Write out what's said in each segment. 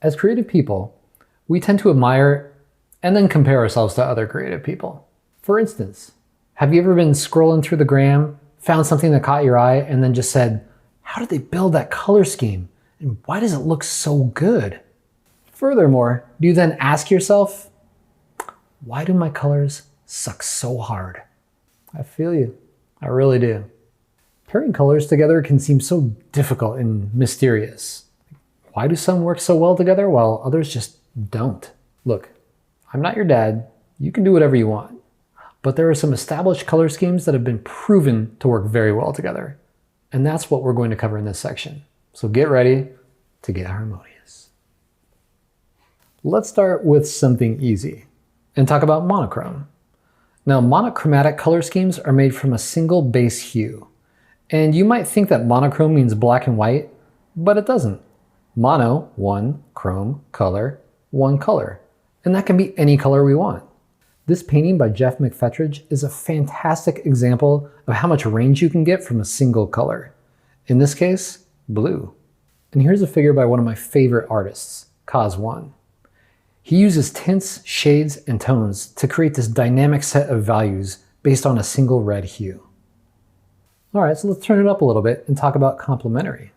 As creative people, we tend to admire and then compare ourselves to other creative people. For instance, have you ever been scrolling through the gram, found something that caught your eye, and then just said, how did they build that color scheme? And why does it look so good? Furthermore, do you then ask yourself, why do my colors suck so hard? I feel you. I really do. Pairing colors together can seem so difficult and mysterious. Why do some work so well together while others just don't? Look, I'm not your dad. You can do whatever you want. But there are some established color schemes that have been proven to work very well together. And that's what we're going to cover in this section. So get ready to get harmonious. Let's start with something easy and talk about monochrome. Now, monochromatic color schemes are made from a single base hue. And you might think that monochrome means black and white, but it doesn't. Mono, one, chrome, color, one color. And that can be any color we want. This painting by Jeff McFetridge is a fantastic example of how much range you can get from a single color. In this case, blue. And here's a figure by one of my favorite artists, Cos1. He uses tints, shades, and tones to create this dynamic set of values based on a single red hue. All right, so let's turn it up a little bit and talk about complementary.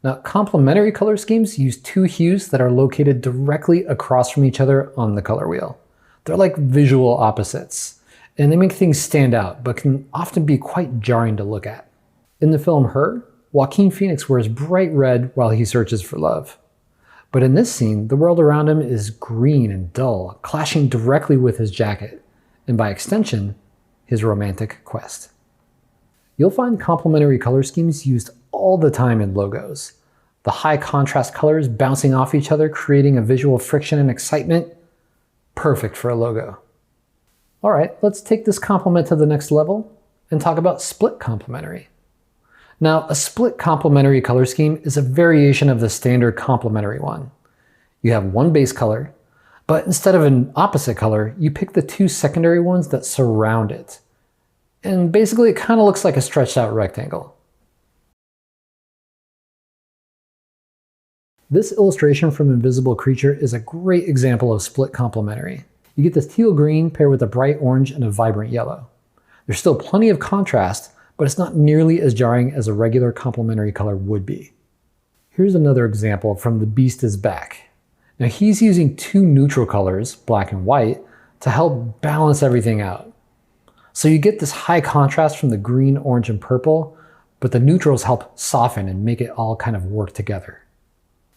Now, complementary color schemes use two hues that are located directly across from each other on the color wheel. They're like visual opposites, and they make things stand out, but can often be quite jarring to look at. In the film Her, Joaquin Phoenix wears bright red while he searches for love. But in this scene, the world around him is green and dull, clashing directly with his jacket, and by extension, his romantic quest. You'll find complementary color schemes used all the time in logos. The high contrast colors bouncing off each other, creating a visual friction and excitement. Perfect for a logo. All right, let's take this complement to the next level and talk about split complementary. Now, a split complementary color scheme is a variation of the standard complementary one. You have one base color, but instead of an opposite color, you pick the two secondary ones that surround it. And basically, it kind of looks like a stretched out rectangle. This illustration from Invisible Creature is a great example of split complementary. You get this teal green paired with a bright orange and a vibrant yellow. There's still plenty of contrast, but it's not nearly as jarring as a regular complementary color would be. Here's another example from The Beast is Back. Now he's using two neutral colors, black and white, to help balance everything out. So you get this high contrast from the green, orange, and purple, but the neutrals help soften and make it all kind of work together.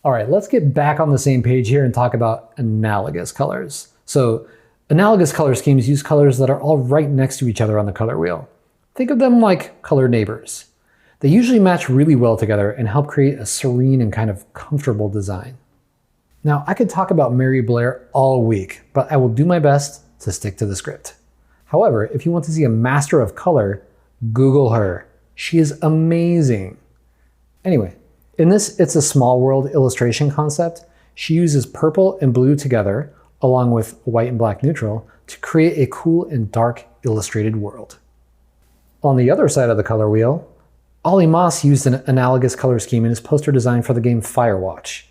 All right, let's get back on the same page here and talk about analogous colors. So analogous color schemes use colors that are all right next to each other on the color wheel. Think of them like color neighbors. They usually match really well together and help create a serene and kind of comfortable design. Now, I could talk about Mary Blair all week, but I will do my best to stick to the script. However, if you want to see a master of color, Google her. She is amazing. Anyway, in this It's a Small World illustration concept, she uses purple and blue together, along with white and black neutral, to create a cool and dark illustrated world. On the other side of the color wheel, Ollie Moss used an analogous color scheme in his poster design for the game Firewatch,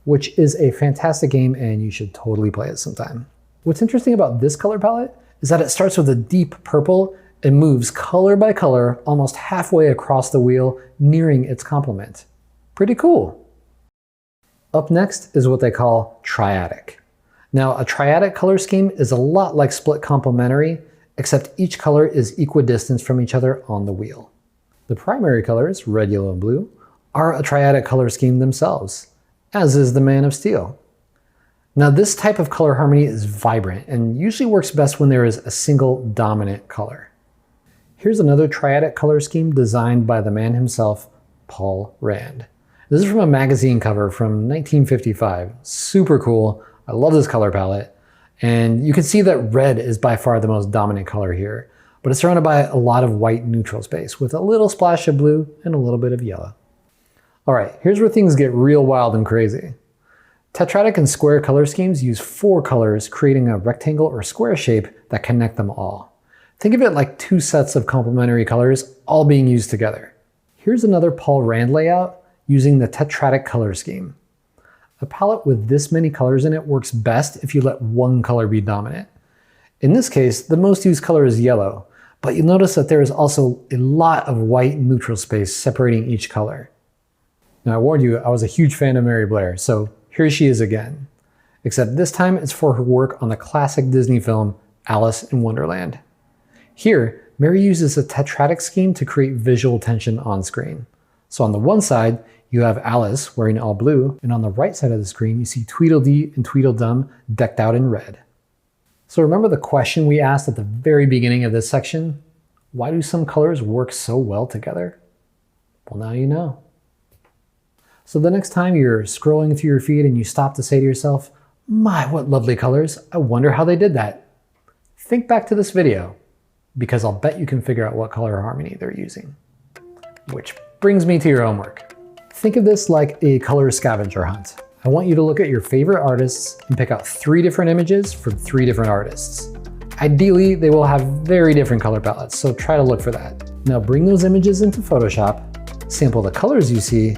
which is a fantastic game and you should totally play it sometime. What's interesting about this color palette is that it starts with a deep purple and moves color by color almost halfway across the wheel, nearing its complement. Pretty cool. Up next is what they call triadic. Now, a triadic color scheme is a lot like split complementary, except each color is equidistant from each other on the wheel. The primary colors, red, yellow, and blue, are a triadic color scheme themselves, as is the Man of Steel. Now, this type of color harmony is vibrant and usually works best when there is a single dominant color. Here's another triadic color scheme designed by the man himself, Paul Rand. This is from a magazine cover from 1955. Super cool. I love this color palette. And you can see that red is by far the most dominant color here, but it's surrounded by a lot of white neutral space with a little splash of blue and a little bit of yellow. All right, here's where things get real wild and crazy. Tetradic and square color schemes use 4 colors, creating a rectangle or square shape that connect them all. Think of it like 2 sets of complementary colors all being used together. Here's another Paul Rand layout using the tetradic color scheme. A palette with this many colors in it works best if you let one color be dominant. In this case, the most used color is yellow, but you'll notice that there is also a lot of white neutral space separating each color. Now, I warned you, I was a huge fan of Mary Blair, so here she is again. Except this time it's for her work on the classic Disney film, Alice in Wonderland. Here, Mary uses a tetratic scheme to create visual tension on screen. So on the one side, you have Alice wearing all blue, and on the right side of the screen, you see Tweedledee and Tweedledum decked out in red. So remember the question we asked at the very beginning of this section? Why do some colors work so well together? Well, now you know. So the next time you're scrolling through your feed and you stop to say to yourself, my, what lovely colors, I wonder how they did that. Think back to this video, because I'll bet you can figure out what color harmony they're using. Which brings me to your homework. Think of this like a color scavenger hunt. I want you to look at your favorite artists and pick out 3 different images from 3 different artists. Ideally, they will have very different color palettes, so try to look for that. Now bring those images into Photoshop, sample the colors you see,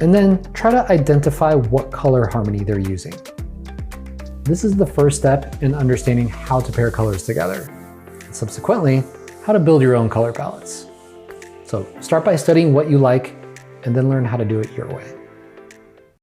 and then try to identify what color harmony they're using. This is the first step in understanding how to pair colors together, and subsequently, how to build your own color palettes. So start by studying what you like, and then learn how to do it your way.